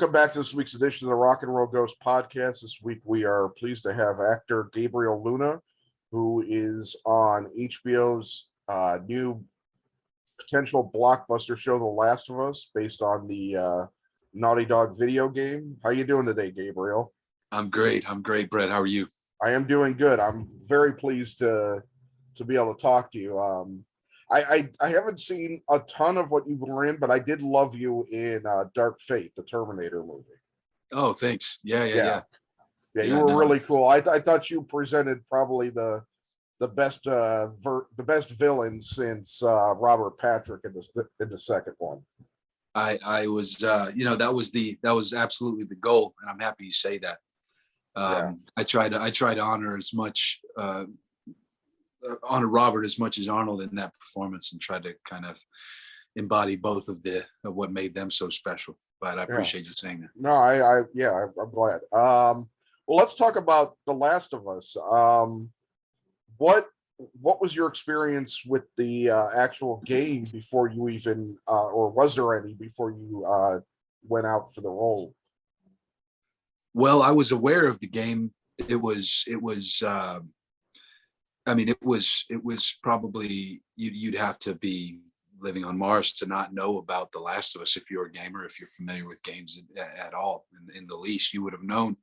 Welcome back to this week's edition of the Rock and Roll Ghost podcast. This week we are pleased to have actor Gabriel Luna, who is on HBO's new potential blockbuster show, The Last of Us, based on the Naughty Dog video game. How you doing today, Gabriel? I'm great, Brett. How are you? I am doing good. I'm very pleased to be able to talk to you. I haven't seen a ton of what you were in, but I did love you in Dark Fate, the Terminator movie. Oh, thanks. Yeah. You were really cool. I thought you presented probably the best villain since Robert Patrick in the second one. I was that was absolutely the goal, and I'm happy you say that. I try to honor as much honor Robert as much as Arnold in that performance, and try to kind of embody both of what made them so special. But I appreciate you saying that. No, I'm glad. Well, let's talk about The Last of Us. What was your experience with the actual game before you even, or was there any before you went out for the role? Well, I was aware of the game. It was probably you'd have to be living on Mars to not know about The Last of Us. If you're a gamer, if you're familiar with games at all, in the least, you would have known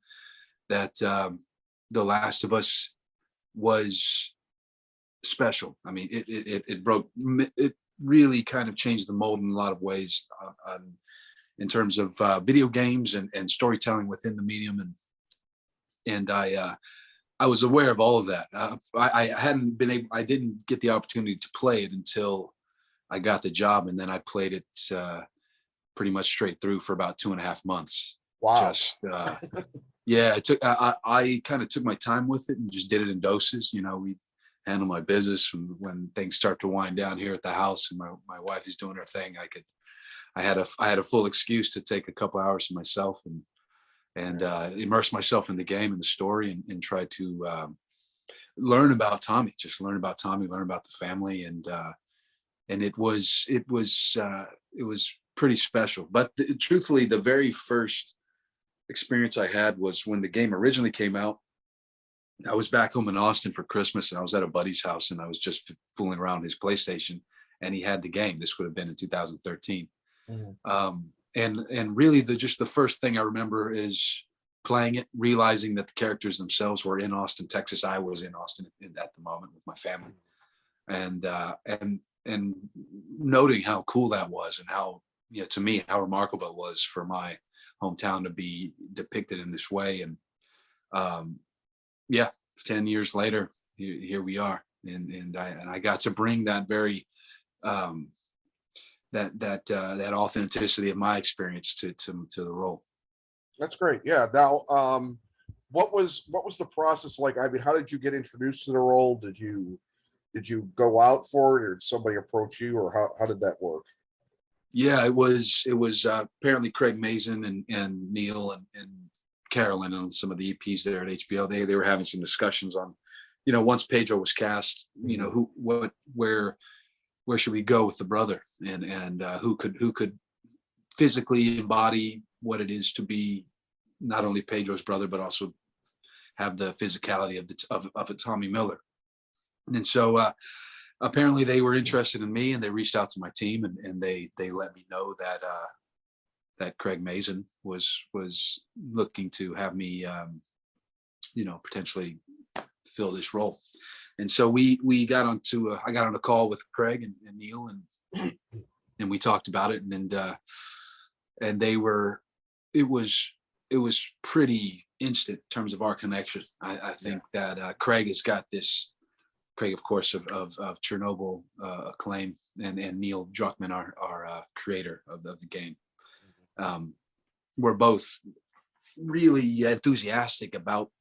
that The Last of Us was special. I mean, it really kind of changed the mold in a lot of ways in terms of video games and storytelling within the medium. And I was aware of all of that. I didn't get the opportunity to play it until I got the job, and then I played it pretty much straight through for about 2.5 months. Wow. I kind of took my time with it and just did it in doses. You know, we handle my business when things start to wind down here at the house, and my wife is doing her thing. I had a full excuse to take a couple hours to myself and immerse myself in the game and the story, and try to learn about Tommy, learn about the family. And it was pretty special. But truthfully, the very first experience I had was when the game originally came out. I was back home in Austin for Christmas, and I was at a buddy's house, and I was just fooling around his PlayStation, and he had the game. This would have been in 2013. Mm-hmm. And really the first thing I remember is playing it, realizing that the characters themselves were in Austin, Texas. I was in Austin at the moment with my family, and noting how cool that was, and how, to me, how remarkable it was for my hometown to be depicted in this way. And 10 years later, here we are, and I got to bring that very that authenticity of my experience to the role. That's great. Yeah. Now, what was the process like? I mean, how did you get introduced to the role? Did you go out for it, or did somebody approach you, or how did that work? Yeah, it was apparently Craig Mazin and Neil and Carolyn on some of the EPs there at HBO. They were having some discussions on, once Pedro was cast, where should we go with the brother, and who could physically embody what it is to be not only Pedro's brother, but also have the physicality of a Tommy Miller. And so apparently they were interested in me, and they reached out to my team, and they let me know that Craig Mazin was looking to have me, potentially fill this role. And so I got on a call with Craig and Neil, and we talked about it, and it was pretty instant in terms of our connection. I think that Craig has got this. Craig, of course, of Chernobyl acclaim, and Neil Druckmann, our creator of the game. We're both really enthusiastic about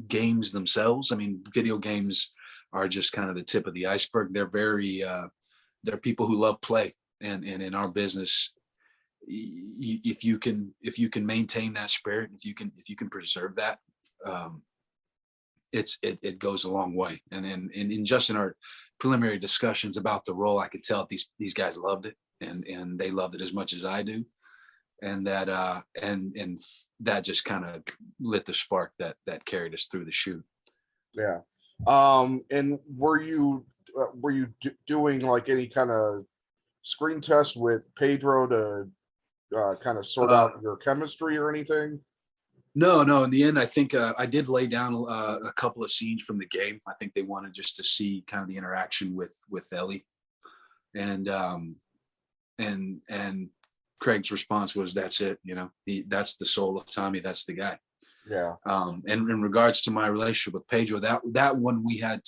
games themselves. I mean, video games are just kind of the tip of the iceberg. They're they're people who love play, and in our business, if you can maintain that spirit, if you can preserve that, it goes a long way. And in just in our preliminary discussions about the role, I could tell these guys loved it, and they loved it as much as I do. and that just kind of lit the spark that carried us through the shoot. Yeah. And were you doing like any kind of screen test with Pedro to kind of sort out your chemistry or anything? No. In the end, I think I did lay down a couple of scenes from the game. I think they wanted just to see kind of the interaction with Ellie, and Craig's response was, "That's it. That's the soul of Tommy. That's the guy." Yeah. And in regards to my relationship with Pedro, that one we had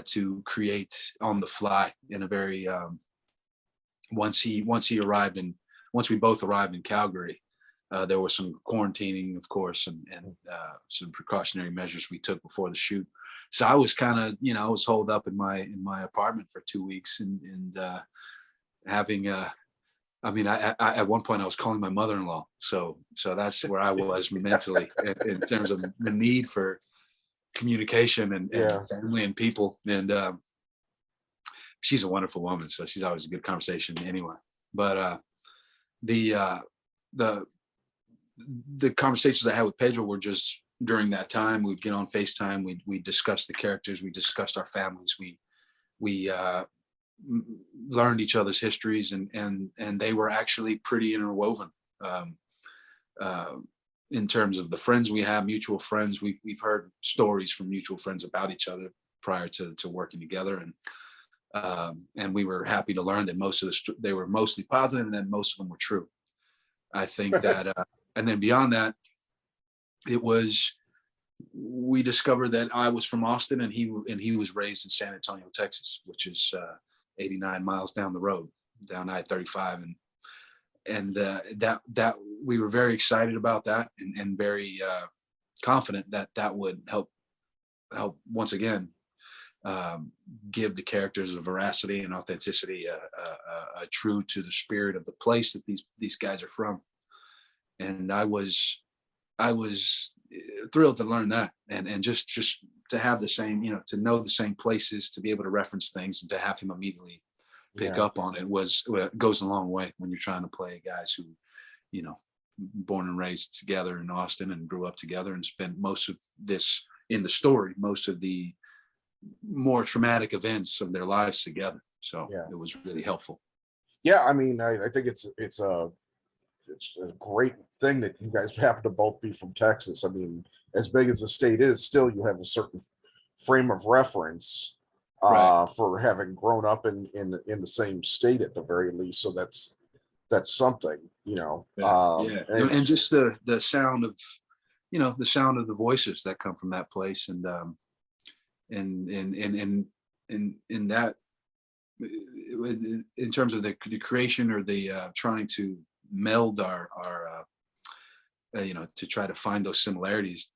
to create on the fly in a very once we both arrived in Calgary. There was some quarantining, of course, and some precautionary measures we took before the shoot. So I was kind of, I was holed up in my apartment for 2 weeks and having I at one point I was calling my mother-in-law. So that's where I was mentally in terms of the need for communication and family and people. And she's a wonderful woman, so she's always a good conversation anyway. But the conversations I had with Pedro were just during that time. We'd get on FaceTime. We discussed the characters. We discussed our families. We learned each other's histories, and they were actually pretty interwoven in terms of the friends we have, mutual friends. We've heard stories from mutual friends about each other prior to working together, and we were happy to learn that they were mostly positive, and that most of them were true. I think that, and then beyond that, we discovered that I was from Austin, and he was raised in San Antonio, Texas, which is 89 miles down the road, down I-35, and that we were very excited about that, and very confident that would help once again give the characters a veracity and authenticity, true to the spirit of the place that these guys are from. And I was thrilled to learn that, and just to have the same, to know the same places, to be able to reference things, and to have him immediately pick up on it goes a long way when you're trying to play guys who, born and raised together in Austin and grew up together and spent most of this in the story, most of the more traumatic events of their lives together. So it was really helpful. Yeah, I mean, I think it's a great thing that you guys happen to both be from Texas. I mean, as big as the state is, still you have a certain frame of reference for having grown up in the same state at the very least. So that's something, and just the sound of, the sound of the voices that come from that place, and in that, in terms of the creation or the trying to meld our to try to find those similarities.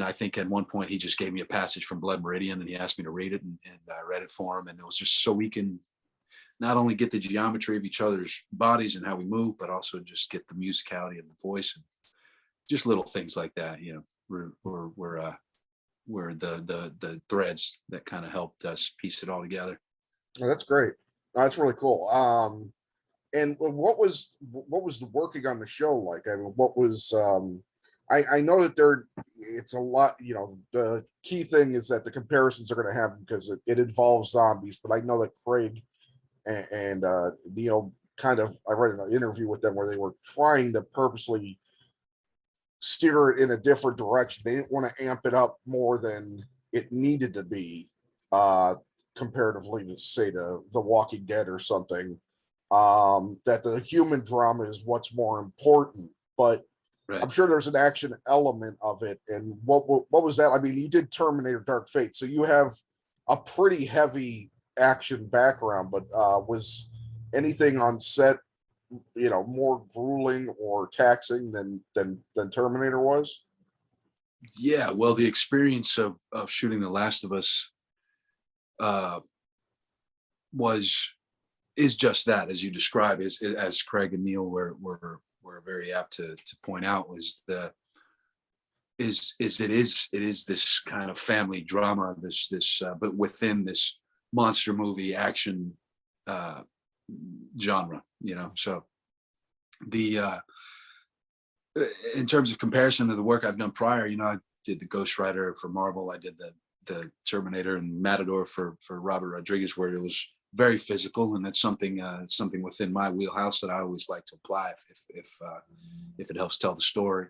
I think at one point he just gave me a passage from Blood Meridian, and he asked me to read it, and I read it for him, and it was just so we can not only get the geometry of each other's bodies and how we move, but also just get the musicality of the voice, and just little things like that. Were the threads that kind of helped us piece it all together. Well, that's great. That's really cool. And what was the working on the show like? I mean, what was I know that it's a lot, the key thing is that the comparisons are going to happen because it involves zombies, but I know that Craig and Neil kind of, I read an interview with them where they were trying to purposely steer it in a different direction. They didn't want to amp it up more than it needed to be, comparatively to say The Walking Dead or something. That the human drama is what's more important, but I'm sure there's an action element of it. And what was that? I mean, you did Terminator Dark Fate, so you have a pretty heavy action background, but was anything on set, more grueling or taxing than Terminator was? Yeah, well, the experience of shooting The Last of Us is just that, as you describe, as Craig and Neil were very apt to point out, it is this kind of family drama, this but within this monster movie action genre, so the in terms of comparison to the work I've done prior, you know, I did the Ghost Rider for Marvel. I did the Terminator and Matador for Robert Rodriguez, where it was very physical, and that's something within my wheelhouse that I always like to apply if it helps tell the story.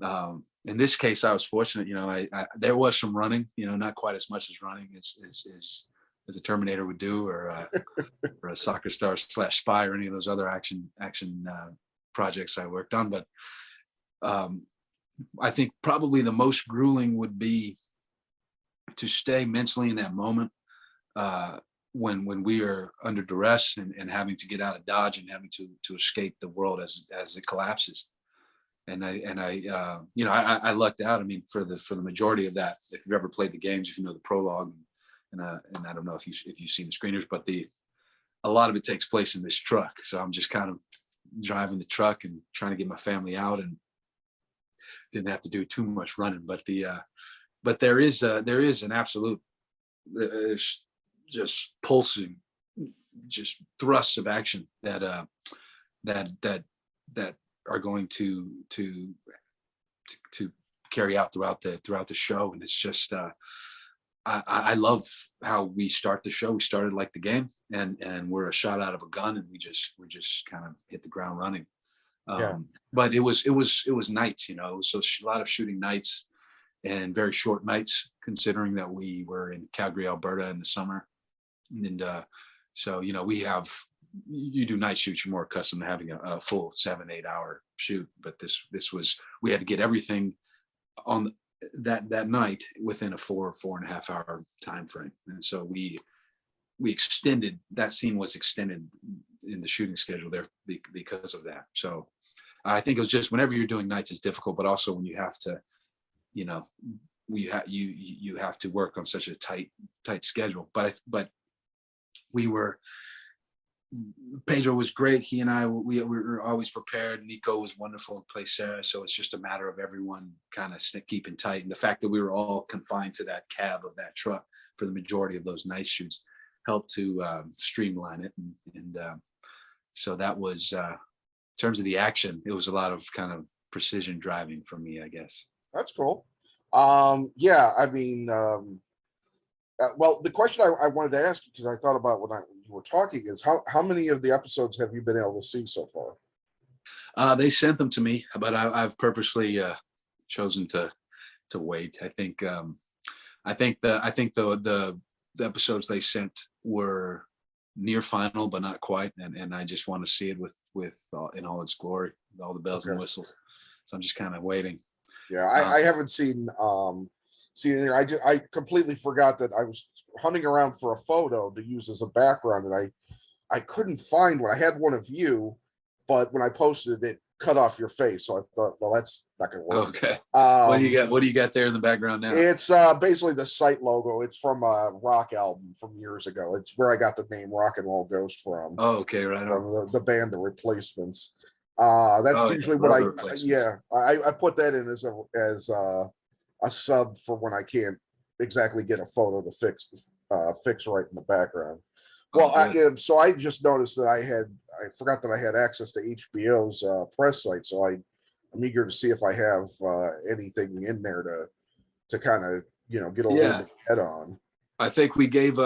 In this case, I was fortunate, you know, I there was some running, you know, not quite as much as running as a Terminator would do, or a Soccer Star / Spy, or any of those other action projects I worked on. But I think probably the most grueling would be to stay mentally in that moment when we are under duress and having to get out of Dodge and having to escape the world as it collapses. And I you know, I lucked out. I mean, for the majority of that, if you've ever played the games, if you know the prologue, and I don't know if you've seen the screeners, but a lot of it takes place in this truck. So I'm just kind of driving the truck and trying to get my family out, and didn't have to do too much running. But there is an absolute, there's just pulsing, just thrusts of action that are going to carry out throughout the show. And it's just I love how we start the show. We started like the game, and we're a shot out of a gun, and we just kind of hit the ground running. But it was nights, you know, so a lot of shooting nights, and very short nights, considering that we were in Calgary, Alberta in the summer. And so, you know, you do night shoots, you're more accustomed to having a full 7-8 hour shoot. But this was, we had to get everything on that night within a 4.5 hour time frame. And so we extended, that scene was extended in the shooting schedule there because of that. So I think it was just, whenever you're doing nights, it's difficult, but also when you have to, you know, you have to work on such a tight schedule. But Pedro was great. He and I, we were always prepared. Nico was wonderful and played Sarah. So it's just a matter of everyone kind of keeping tight. And the fact that we were all confined to that cab of that truck for the majority of those night shoots helped to streamline it. And so that was, in terms of the action, it was a lot of kind of precision driving for me, I guess. That's cool. Yeah, I mean, well, the question I wanted to ask you, because I thought about when you were talking, is how many of the episodes have you been able to see so far? They sent them to me, but I've purposely chosen to wait. I think the episodes they sent were near final, but not quite, and I just want to see it with in all its glory, with all the bells and whistles. So I'm just kind of waiting. Yeah, I haven't seen it. I completely forgot that I was hunting around for a photo to use as a background, and I couldn't find one. I had one of you, but when I posted it, cut off your face. So I thought, well, that's not gonna work. Okay. What do you got there in the background now? It's basically the site logo. It's from a rock album from years ago. It's where I got the name Rock and Roll Ghost from. Oh, okay, right. From the band The Replacements. That's usually what I put that in as a sub for when I can't exactly get a photo to fix right in the background. Well, so I just noticed that I forgot that I had access to HBO's press site, so I'm eager to see if I have anything in there to kind of, you know, get a little bit head on. I think we gave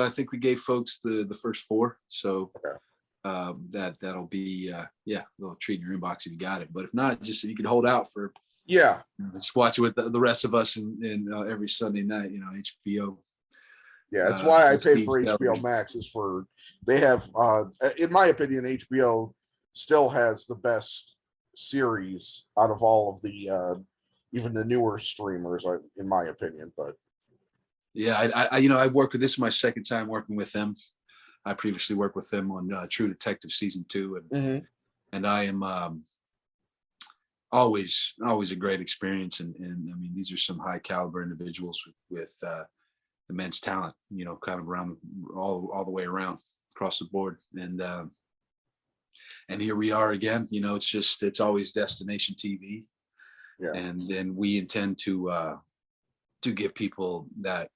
folks the first 4, so that'll be a little treat in your inbox if you got it. But if not, just you can hold out for just watch it with the rest of us in every Sunday night. You know, HBO. Yeah, that's why I pay for HBO Max, is for they have in my opinion, HBO still has the best series out of all of the even the newer streamers, in my opinion. But yeah, I've worked with, this is my second time working with them. I previously worked with them on True Detective season 2, and I am always a great experience. And I mean, these are some high caliber individuals with immense talent, you know, kind of around all the way around across the board. And here we are again. You know, it's always destination TV. Yeah. And then we intend to give people that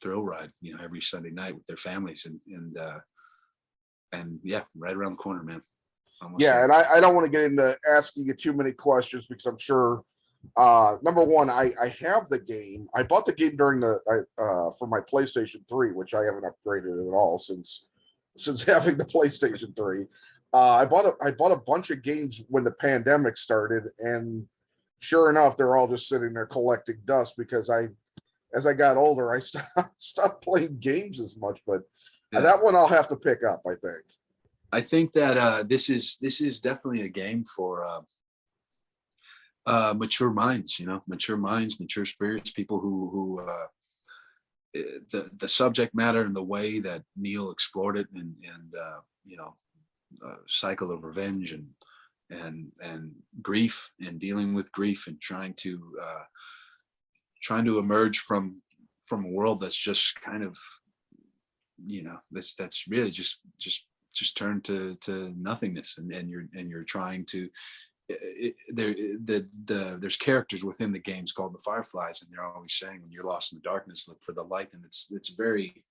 thrill ride, you know, every Sunday night with their families, and yeah, right around the corner, man. Almost Yeah, there. and I don't want to get into asking you too many questions because I'm sure number one, I have the game. I bought the game during the for my PlayStation 3, which I haven't upgraded at all since having the PlayStation 3. I bought a bunch of games when the pandemic started, and sure enough, they're all just sitting there collecting dust because as I got older, I stopped playing games as much. But Yeah. that one I'll have to pick up, I think. I think that this is definitely a game for mature minds, mature minds, mature spirits, people who the subject matter and the way that Neil explored it, and cycle of revenge and grief, and dealing with grief, and trying to emerge from a world that's just kind of that's really just turned to nothingness, and you're trying to there's characters within the games called the Fireflies, and they're always saying, when you're lost in the darkness, look for the light. And it's very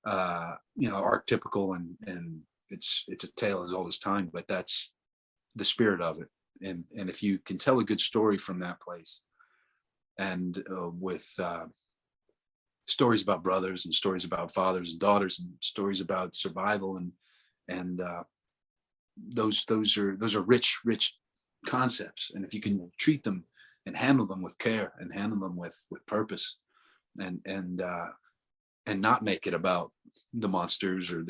archetypical, and it's a tale as old as time, but that's the spirit of it. And if you can tell a good story from that place, and with stories about brothers, and stories about fathers and daughters, and stories about survival, and those are rich concepts. And if you can treat them and handle them with care, and handle them with purpose, and not make it about the monsters, or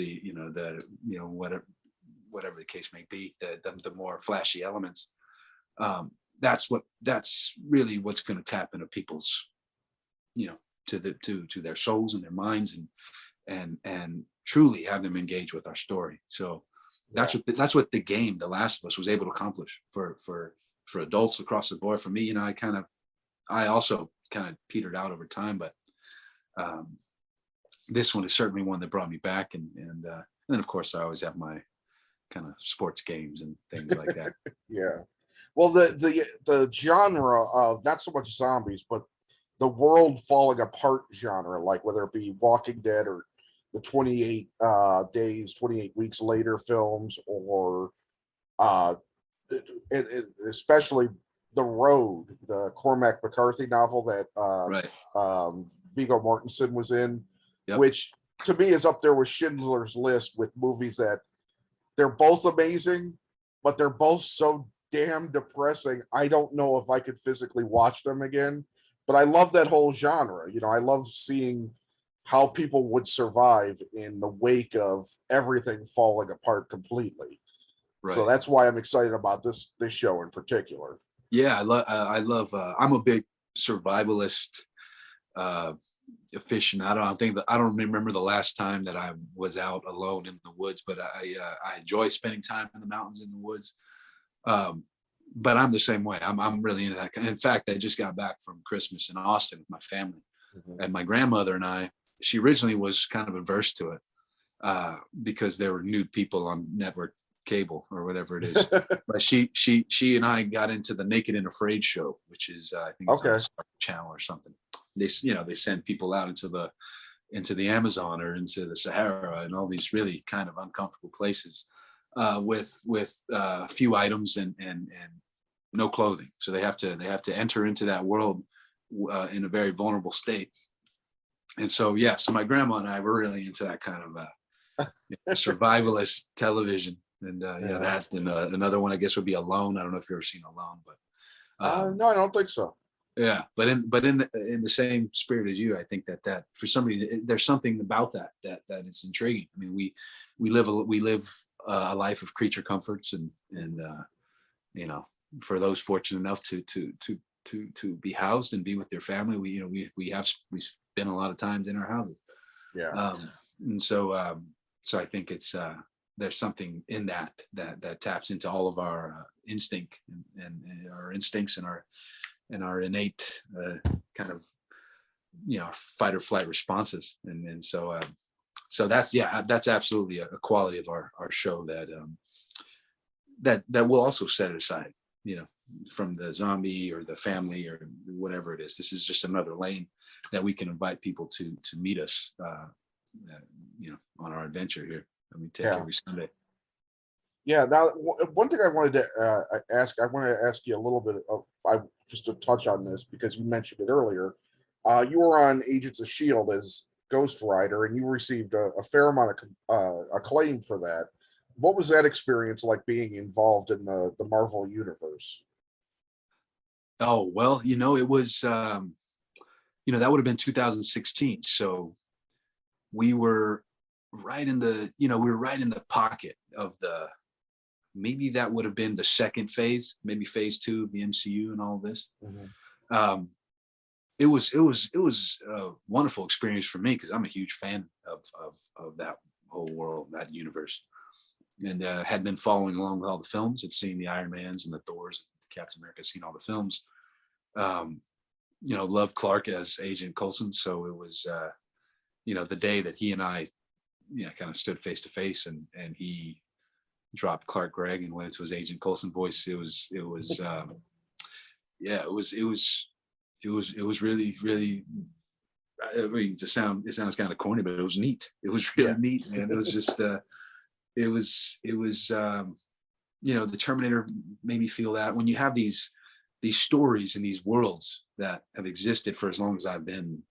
whatever the case may be, the more flashy elements, that's really what's going to tap into people's to their souls and their minds, and truly have them engage with our story. So that's what the game The Last of Us was able to accomplish for adults across the board. For me, I also kind of petered out over time, but this one is certainly one that brought me back, and then of course I always have my kind of sports games and things like that. Yeah. Well, the genre of not so much zombies, but the world falling apart genre, like whether it be Walking Dead or the 28 days, 28 weeks later films, or especially The Road, the Cormac McCarthy novel that Right. Viggo Mortensen was in, Yep. which to me is up there with Schindler's List, with movies that they're both amazing, but they're both so damn depressing. I don't know if I could physically watch them again. But I love that whole genre. I love seeing how people would survive in the wake of everything falling apart completely. Right. So that's why I'm excited about this show in particular. Yeah, I love. I'm a big survivalist aficionado. I don't remember the last time that I was out alone in the woods, but I enjoy spending time in the mountains, in the woods. But I'm the same way. I'm really into that. In fact, I just got back from Christmas in Austin with my family, and my grandmother and I. She originally was kind of averse to it because there were nude people on network cable or whatever it is. But she and I got into the Naked and Afraid show, which is I think it's on the Star Channel or something. They send people out into the Amazon or into the Sahara and all these really kind of uncomfortable places with a few items and no clothing. So they have to enter into that world in a very vulnerable state. And so so my grandma and I were really into that kind of survivalist television. And that, and another one I guess would be Alone. I don't know if you've ever seen Alone, but no, I don't think so. Yeah, but in the same spirit as you, I think that for somebody, there's something about that is intriguing. I mean, we live a life of creature comforts, and for those fortunate enough to be housed and be with their family, we spend a lot of times in our houses. Yeah. And so I think it's there's something in that taps into all of our instinct and our instincts and our innate kind of fight or flight responses, and so that's absolutely a quality of our show that will also set it aside from the zombie or the family or whatever it is. This is just another lane that we can invite people to meet us on our adventure here that we take every Sunday. Yeah. Now, one thing I wanted to ask, I want to ask you a little bit of, I just to touch on this because you mentioned it earlier. You were on Agents of Shield as Ghost Rider, and you received a fair amount of acclaim for that. What was that experience like being involved in the Marvel universe? Oh, well, it was, that would have been 2016. So we were we were right in the pocket of maybe that would have been the second phase, maybe phase two of the MCU and all this. Mhm. Um, it was a wonderful experience for me because I'm a huge fan of that whole world, that universe, and had been following along with all the films. Had seen the Iron Mans and the Thors, the Captain America, seen all the films. Um, loved Clark as Agent Coulson, so it was the day that he and I kind of stood face to face, and he dropped Clark Gregg and went into his Agent Coulson voice. It was really, really, I mean, it sounds kind of corny, but it was neat. It was really Yeah. neat, man. It was just the Terminator made me feel that when you have these stories and these worlds that have existed for as long as I've been,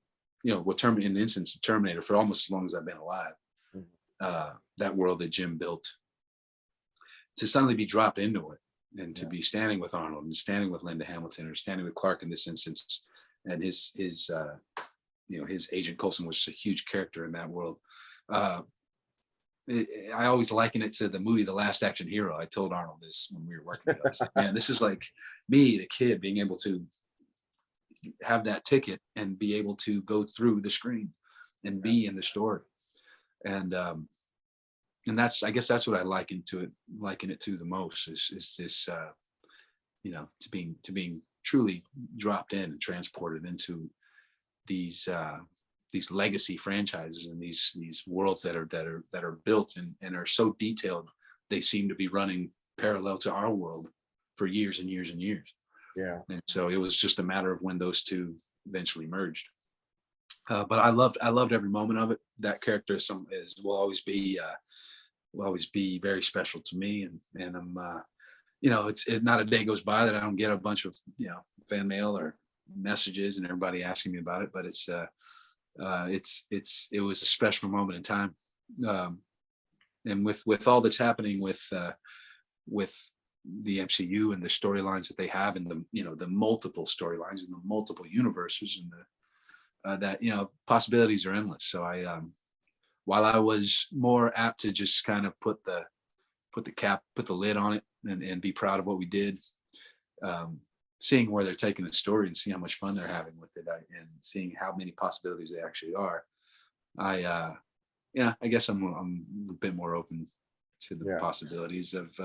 in the instance of Terminator, for almost as long as I've been alive, that world that Jim built, to suddenly be dropped into it and to be standing with Arnold and standing with Linda Hamilton or standing with Clark in this instance, and his Agent Coulson was a huge character in that world. I always liken it to the movie The Last Action Hero. I told Arnold this when we were working together. I was like, man, this is like me, the kid, being able to have that ticket and be able to go through the screen and be in the story. And I guess that's what I liken it to the most is this, to being truly dropped in and transported into these legacy franchises and these worlds that are built and are so detailed, they seem to be running parallel to our world for years and years and years. Yeah. And so it was just a matter of when those two eventually merged. But I loved every moment of it. That character will always be very special to me, and I'm not a day goes by that I don't get a bunch of fan mail or messages and everybody asking me about it. But it was a special moment in time, and with all that's happening with the MCU and the storylines that they have, and the multiple storylines and the multiple universes, and that possibilities are endless. So while I was more apt to just kind of put the lid on it and be proud of what we did, seeing where they're taking the story and seeing how much fun they're having with it, and seeing how many possibilities they actually are, I guess I'm a bit more open to the possibilities of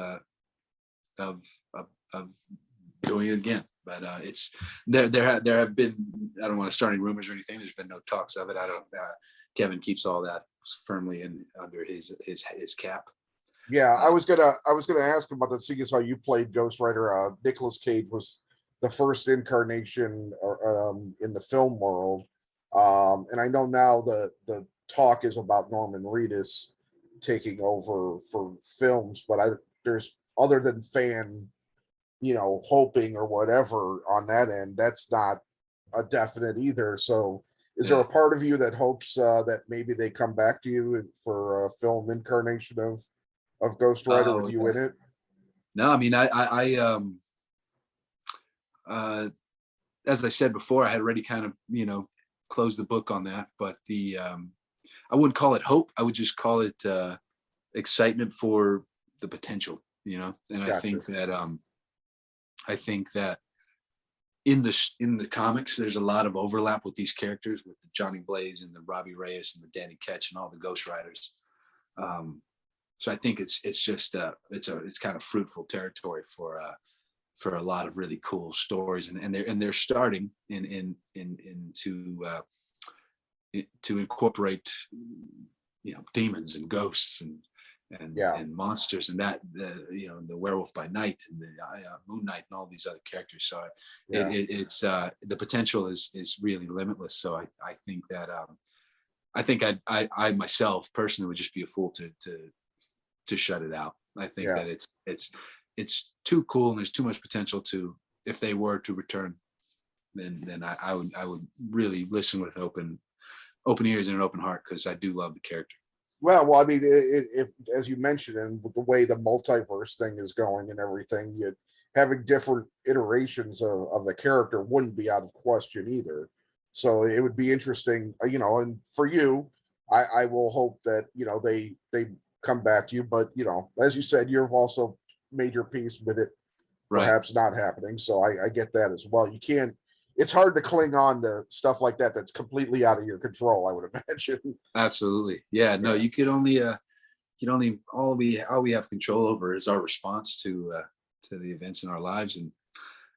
doing it again. But it's there have been, I don't want to start any rumors or anything. There's been no talks of it. I don't. Kevin keeps all that firmly under his cap. Yeah, I was gonna ask about that, seeing as how you played Ghost Rider. Nicolas Cage was the first incarnation in the film world, and I know now the talk is about Norman Reedus taking over for films, but there's, other than fan, hoping or whatever on that end, that's not a definite either. So is there a part of you that hopes that maybe they come back to you for a film incarnation of Ghost Rider with you in it? No, I mean, as I said before, I had already kind of, closed the book on that, but I wouldn't call it hope. I would just call it excitement for the potential, and gotcha. I think that in the comics, there's a lot of overlap with these characters, with the Johnny Blaze and the Robbie Reyes and the Danny Ketch and all the Ghost Riders. So I think it's just it's kind of fruitful territory for a lot of really cool stories, and they're starting to incorporate demons and ghosts and monsters, and that the Werewolf by Night and the Moon Knight and all these other characters. So it's the potential is really limitless. So I think that I myself personally would just be a fool to shut it out. I think Yeah. that it's too cool, and there's too much potential to, if they were to return, then I would really listen with open ears and an open heart, because I do love the character. Well, I mean, if as you mentioned, and with the way the multiverse thing is going and everything, having different iterations of the character wouldn't be out of question either. So it would be interesting, and for you, I will hope that, they come back to you. But, as you said, you've also made your peace with it Right. perhaps not happening. So I get that as well. You can't, it's hard to cling on to stuff like that that's completely out of your control, I would imagine. Absolutely. Yeah. No, Yeah. you could only all we have control over is our response to the events in our lives.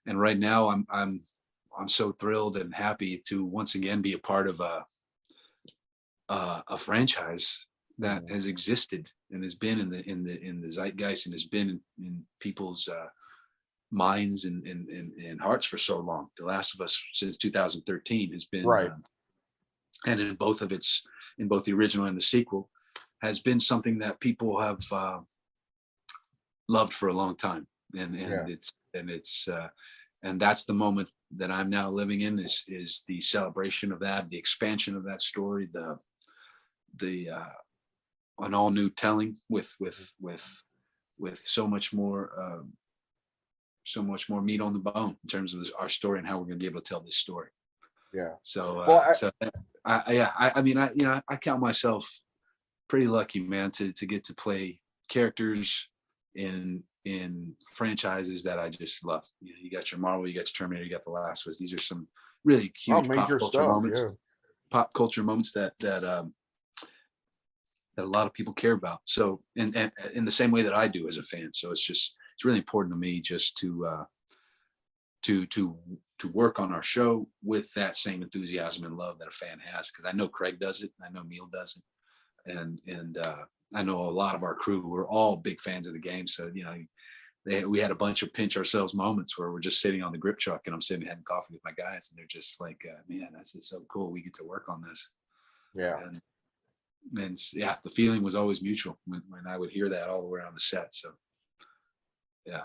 And right now I'm so thrilled and happy to once again be a part of a franchise that has existed and has been in the zeitgeist, and has been in people's minds and hearts for so long. The Last of Us since 2013 has been, Right. And in both the original and the sequel, has been something that people have loved for a long time. And that's the moment that I'm now living in, is the celebration of that, the expansion of that story, an all new telling with so much more meat on the bone in terms of our story and how we're going to be able to tell this story. Yeah. So, Well, I count myself pretty lucky, man, to get to play characters in franchises that I just love. You got your Marvel, you got your Terminator, you got The Last of Us. These are some really huge major pop culture moments that a lot of people care about. So, and in the same way that I do as a fan. So it's really important to me just to work on our show with that same enthusiasm and love that a fan has, because I know Craig does it, and I know Neil does it, and I know a lot of our crew, we're all big fans of the game. So we had a bunch of pinch ourselves moments where we're just sitting on the grip truck, and I'm sitting having coffee with my guys, and they're just like, man, this is so cool, we get to work on this. Yeah. And yeah, the feeling was always mutual when I would hear that all the way around the set. So yeah.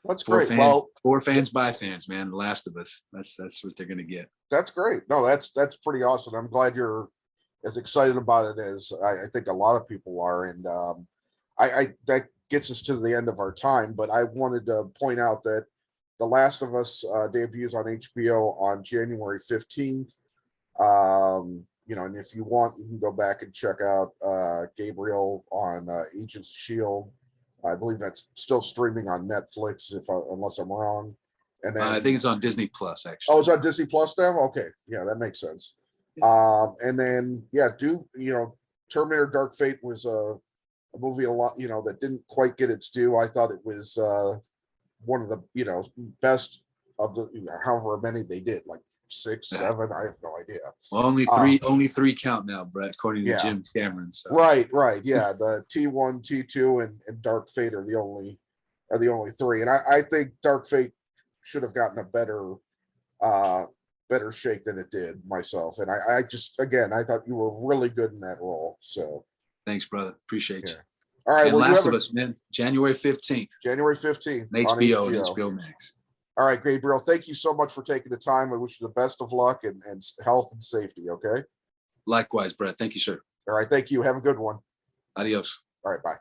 That's great. For fans by fans, man. The Last of Us. That's what they're gonna get. That's great. No, that's pretty awesome. I'm glad you're as excited about it as I think a lot of people are. And I that gets us to the end of our time. But I wanted to point out that The Last of Us debuts on HBO on January 15th. And if you want, you can go back and check out Gabriel on Agents of S.H.I.E.L.D. I believe that's still streaming on Netflix, unless I'm wrong. And then I think it's on Disney Plus, actually. Oh, it's on Disney Plus now? Okay. Yeah, that makes sense. And then Terminator Dark Fate was a movie that didn't quite get its due. I thought it was one of the best of the however many they did, like 6, 7. I have no idea. Well, only three count now, Brett, according to Jim Cameron. So. Right. Yeah, the T1, T2, and Dark Fate are the only 3. And I think Dark Fate should have gotten a better shake than it did myself. And I just, again, I thought you were really good in that role. So thanks, brother. Appreciate you. All right. And Last of Us, man, January 15th. January 15th. HBO and HBO Max. All right, Gabriel, thank you so much for taking the time. I wish you the best of luck and health and safety, okay? Likewise, Brett. Thank you, sir. All right, thank you. Have a good one. Adios. All right, bye.